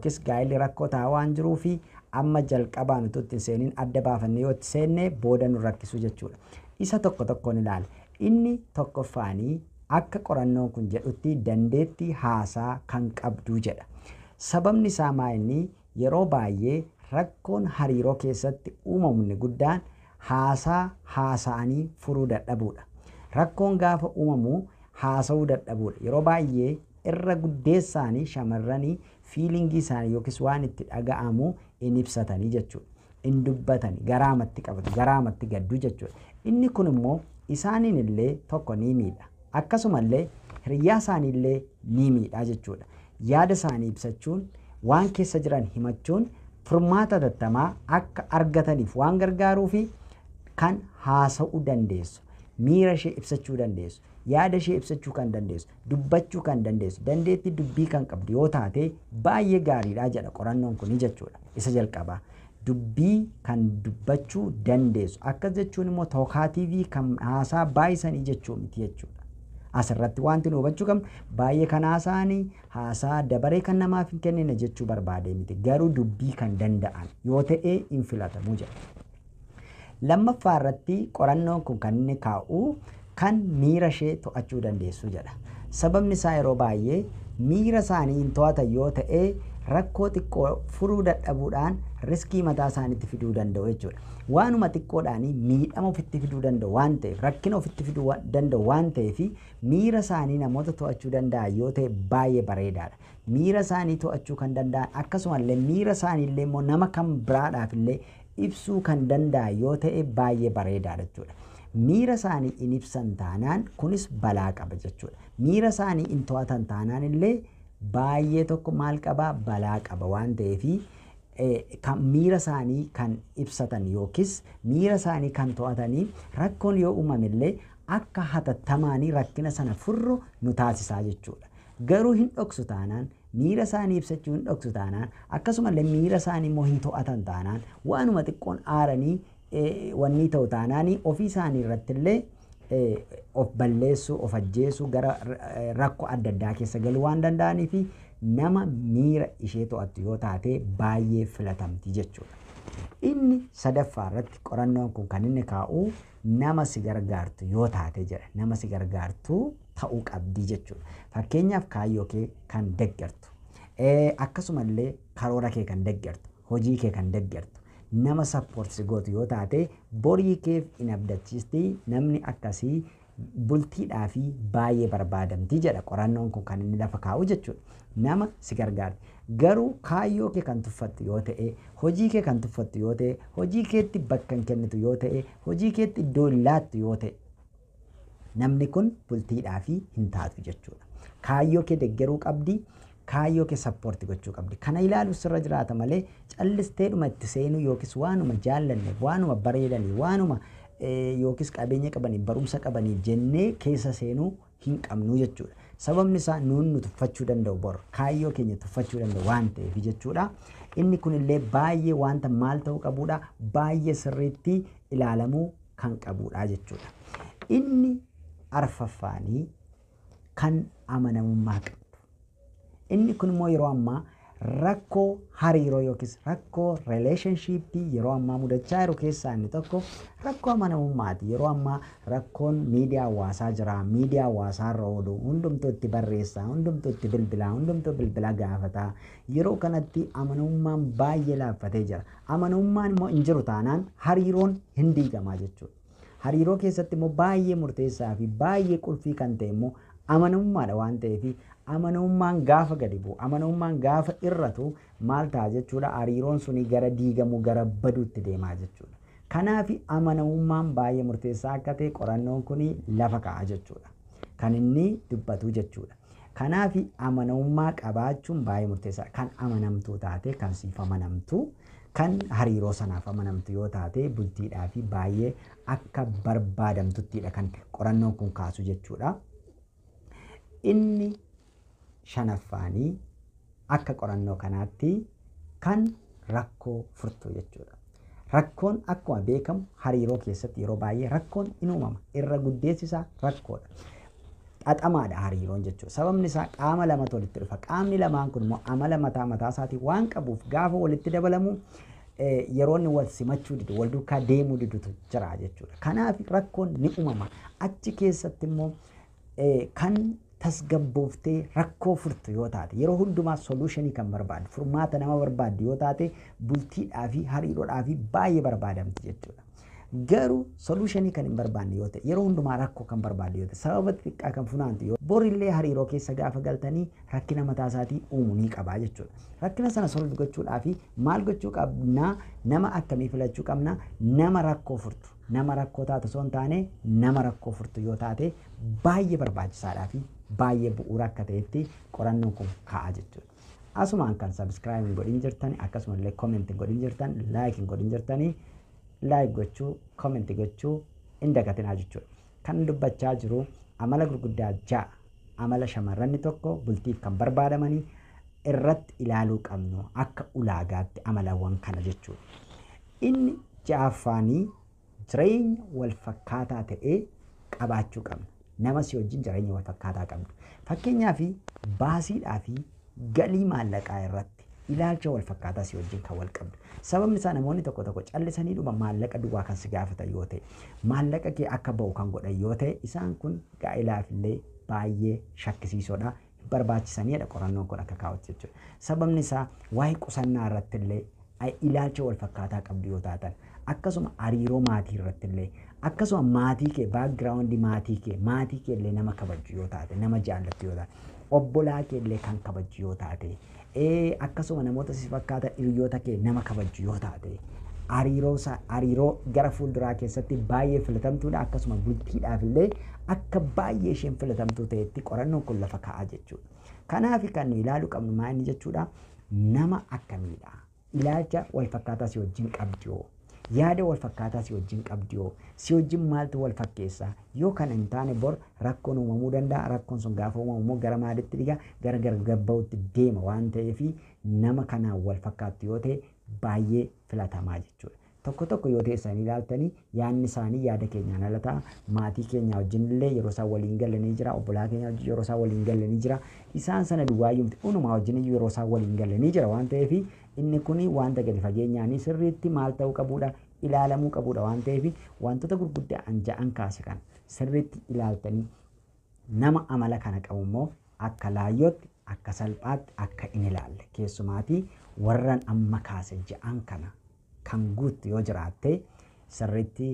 yookiis gaa'illi rakkoo ta'aa waan jiruu fi amma jalqabaan utuu itti seeniin adda baafannee yoo itti seenne booda nu rakkisu jechuudha. Isa tokko tokkoon ilaala. Inni tokkoffaanii akka qorannoon kun jedhutti dandeettii haasaa kan qabdu jedha. Sababni isaa maali? Yeroo baay'ee rakkoon hariiroo keessatti uumamu guddaan haasaa haasa'anii furuu dadhabuudha. Rakkoon gaafa uumamu haasa'uu dadhabuudha. Yeroo baay'ee irra guddeessaanii shamarranii fiilingii isaanii yookiis waan itti dhaga'amu in ibsatanii jechuudha. In dubbatanii garaamatti qabatu, garaamatti gaddu jechuudha. Inni kun immoo isaaniin illee tokko ni miidha. Akkasumallee hiriyaa isaanii illee ni miidha jechuudha. Yaada isaanii ibsachuun, waan keessa jiran himachuun furmaata tattamaa akka argataniif waan gargaaruu fi kan haasa'uu dandeessu, miira ishee ibsachuu dandeessu, yaada ishee ibsachuu kan dandeessu, dubbachuu kan dandeessu, dandeettii dubbii kan qabdu yoo taate baay'ee gaariidha jedha qorannoon kun jechuudha. Isa jalqabaa dubbii kan dubbachuu dandeessu. Akkas jechuun immoo tookaatiivii kan haasaa baay'isanii jechuu miti jechuudha. Asirratti wanti nu hubachuu qabnu baay'ee kan haasa'anii haasaa dabaree kan namaaf hin kennine jechuu barbaade miti. Garuu dubbii kan danda'an yoo ta'e hin filatamu jedha. Lammaffaa irratti qorannoon kun kan inni kaa'u kan miira ishee to'achuu dandeessu jedha. Sababni isaa yeroo baay'ee miira isaanii hin to'atan yoo ta'e rakkoo xiqqoo furuu dadhabuudhaan riskii mataa isaaniitti fiduu danda'u jechuudha. Waanuma xiqqoodhaan miidhama ofitti fiduu danda'u waan ta'eef, rakkina ofitti fiduu danda'u waan ta'eef miira isaanii namoota to'achuu danda'an yoo ta'e baay'ee bareedaadha. Miira isaanii to'achuu kan danda'an akkasumallee miira isaanii illee immoo nama kan biraadhaaf illee ibsuu kan danda'an yoo ta'e baay'ee bareedaadha jechuudha. Miira isaanii in ibsan taanaan kunis balaa qaba jechuudha. Miira isaanii in to'atan taanaan illee baay'ee tokko maal qaba? Balaa qaba waan ta'eef kan miira isaanii kan ibsatan yookiis miira isaanii kan to'atanii rakkoon yoo uumamillee akka hatattamaanii rakkina sana furru nu taasisaa jechuudha. Garuu hin dhoksu taanaan miira isaanii ibsachuu hin dhoksu taanaan akkasumallee miira isaanii immoo hin to'atan taanaan waanuma xiqqoon aaranii wanni ta'u taanaanii ofii isaanii irratti illee of balleessuu, of ajjeesuu gara rakkoo adda addaa keessa galuu waan danda'aniif nama miira ishee to'attu yoo taate baay'ee filatamti jechuudha. Inni sadaffaa irratti qorannoon kun kan inni kaa'u nama si gargaartu yoo taate jedha. Nama si gargaartu ta'uu qabdi jechuudha. Fakkeenyaaf kaayyoo kee kan deeggartu, akkasumallee karoora kee kan deeggartu, hojii kee kan deeggartu, nama sappoorti gootu yoo taate borii keef in abdachiisti. Namni akkasii bultiidhaa fi baay'ee barbaadamti jedha qorannoon kun kan inni lafa kaa'u jechuudha. Nama si gargaarti. Garuu kaayyoo kee kan tuffattu yoo ta'e, hojii kee kan tuffattu yoo ta'e, hojii keetti bakka hin kennitu yoo ta'e, hojii keetti iddoo hin laattu yoo ta'e, namni kun bultiidhaa fi hin taatu jechuudha. Kaayyoo kee deeggaruu qabdi. Kaayyoo kee sappoorti gochuu qabdi. Kana ilaaluu sirra jiraata malee callisteedhuma itti seenuu yookiis waanuma jaallanne, waanuma bareedanii, waanuma yookiis qabeenya qabanii, barumsa qabanii jennee keessa seenuu hin qabnu jechuudha. Sababni isaa nuun nu tuffachuu danda'u bor kaayyoo keenya tuffachuu danda'u waan ta'eef jechuudha. Inni kunillee baay'ee wanta maal ta'uu qabudha, baay'ee sirriitti ilaalamuu kan qabudha jechuudha. Inni arfaffaanii kan amanamummaa qabu. Inni kun immoo yeroo ammaa rakkoo hariiroo yookiis rakkoo rileeshnshiippii yeroo ammaa mudachaa jiru keessaa inni tokko rakkoo amanamummaati. Yeroo ammaa rakkoon miidiyaa hawaasaa jira. Miidiyaa hawaasaa irra oolu hundumtuu itti barreessaa, hundumtuu itti bilbilaa, hundumtuu bilbila gaafataa. Yeroo kanatti amanamummaan baay'ee laaffatee jira. Amanamummaan immoo hin jiru taanaan hariiroon hin diigamaa jechuudha. Hariiroo keessatti immoo baay'ee murteessaa fi baay'ee qulfii kan ta'e immoo amanamummaadha waan ta'eef amanamummaan gaafa gadi bu'u, amanamummaan gaafa irratu maal ta'a jechuudha. Hariiroon suni gara diigamuu, gara baduutti deemaa jechuudha. Kanaaf amanamummaan baay'ee murteessaa akka ta'e qorannoon kun lafa ka'a jechuudha. Kan inni dubbatu jechuudha. Kanaaf amanamummaa qabaachuun baay'ee murteessaa. Kan amanamtuu taate, kan siif amanamtu, kan hariiroo sanaaf amanamtu yoo taate bultiidhaa fi baay'ee akka barbaadamtuttidha kan qorannoon kun kaasu jechuudha. Inni shanaffaanii akka qorannoo kanaatti kan rakkoo furtu jechuudha. Rakkoon akkuma beekamu hariiroo keessatti yeroo baay'ee rakkoon in uumama. Irra guddeessisaa rakkoodha. xaxamaadha hariiroon jechuudha. Sababni isaa qaama lamatu walitti dhufa. Qaamni lamaan kun immoo amala mataa isaatii waan qabuuf gaafa walitti dabalamu yeroo inni wal simachuu didu wal duukaa deemuu didutu jira jechuudha. Kanaaf rakkoon ni uumama. Achi keessatti immoo kan tasgabbooftee rakkoo furtu yoo taate yeroo hundumaa solutionii kan barbaadu furmaata nama barbaaddu yoo taate bultiidhaa fi hariiroodhaa fi baay'ee barbaadamti jechuudha. Garuu solutionii kan hin barbaanne yoo ta'e yeroo hundumaa rakkoo kan barbaaddu yoo ta'e sababa xiqqaa kan funaantu yoo borillee hariiroo keessa gaafa galtanii rakkina mataa isaatii uumuu ni qabaa jechuudha. Rakkina sana solve gochuudhaa fi maal gochuu qabnaa nama akkamii filachuu qabna nama rakkoo furtu. Nama rakkoo taatu osoo hin taane nama rakkoo furtu yoo taate baay'ee barbaachisaadhaa fi baay'ee bu'uura akka ta'etti qorannoon kun ka'a jechuudha. Asumaan kan subscribe godhin jirtan akkasumallee comment godhin jirtan like godhin jirtanii like gochuu comment gochuu hin dagatinaa jechuudha. Kan dubbachaa jiru amala gurguddaa 6 amala shamarranni tokko bultiif kan barbaadamanii irratti ilaaluu qabnu akka ulaagaatti amalawwan kana jechuudha. Inni ja'affaanii jireenya wal fakkaataa ta'ee qabaachuu qabna. Nama si wajjin jireenya wal fakkaataa qabdu. Fakkeenyaaf baasiidhaa fi galii maallaqaa irratti ilaalcha wal fakkaataa si wajjin kan wal qabdu. Sababni isaa namoonni tokko tokko callisanii dhuma maallaqa duwwaa kan si gaafatan yoo ta'e, maallaqa kee akka ba'u kan godhan yoo ta'e, isaan kun gaa'ilaaf illee baay'ee shakkisiisoodha. Barbaachisaniidha qorannoon kun akka kaa'utti jechuudha. Sababni isaa waa'ee qusannaa irratti illee ilaalcha wal fakkaataa qabdu yoo taatan, akkasuma hariiroo maatii irratti illee, akkasuma maatii kee background maatii kee illee nama kabaju yoo taate, nama jaallattu yoo taate, obbolaa kee illee kan kabaju yoo taate, akkasuma namoota si fakkaatan hiriyoota kee nama kabaju yoo taate, hariiroo gara fuulduraa keessatti baay'ee filatamtuudha. Akkasuma bultiidhaaf illee akka baay'ee isheen filatamtuu ta'etti qorannoon kun lafa kaa'aa jechuudha. Kanaaf kan nu ilaaluu qabnu maal inni jechuudha, nama akkamiidha? Ilaalcha wal fakkaataa si wajjin qabdu, yaada wal fakkaataa si wajjin qabdu, si wajjin maaltu wal fakkeessa? Yoo kana hin taane bor rakkoon uumamuu danda'a. Rakkoon sun gaafa uumamu gara maalitti dhiga? Gara gargabba'utti deema waan ta'eef nama kanaan wal fakkaattu yoo ta'e baay'ee filatamaa jechuudha. Tokko tokko yoo ta'e isaanii ilaaltanii yaadni isaanii yaada keenyaan ala ta'a. Maatii keenya wajjin illee yeroo isaan waliin galanii jira. Obbolaa keenya wajjin yeroo isaan waliin galanii jira. Isaan sana duwwaayyuu miti unumaa wajjin yeroo isaan waliin galanii jira waan ta'eef inni kuni wanta gadi fageenyaanii sirriitti maal ta'uu qabuudha, ilaalamuu qabuudha waan ta'eef wantoota gurguddaa ja'an kaase kan sirriitti ilaaltanii nama amala kana qabu immoo akka laayyootti, akka salphaatti akka in ilaalle keessumaatii warran amma kaase ja'an kana kan guuttu yoo jiraatte sirriitti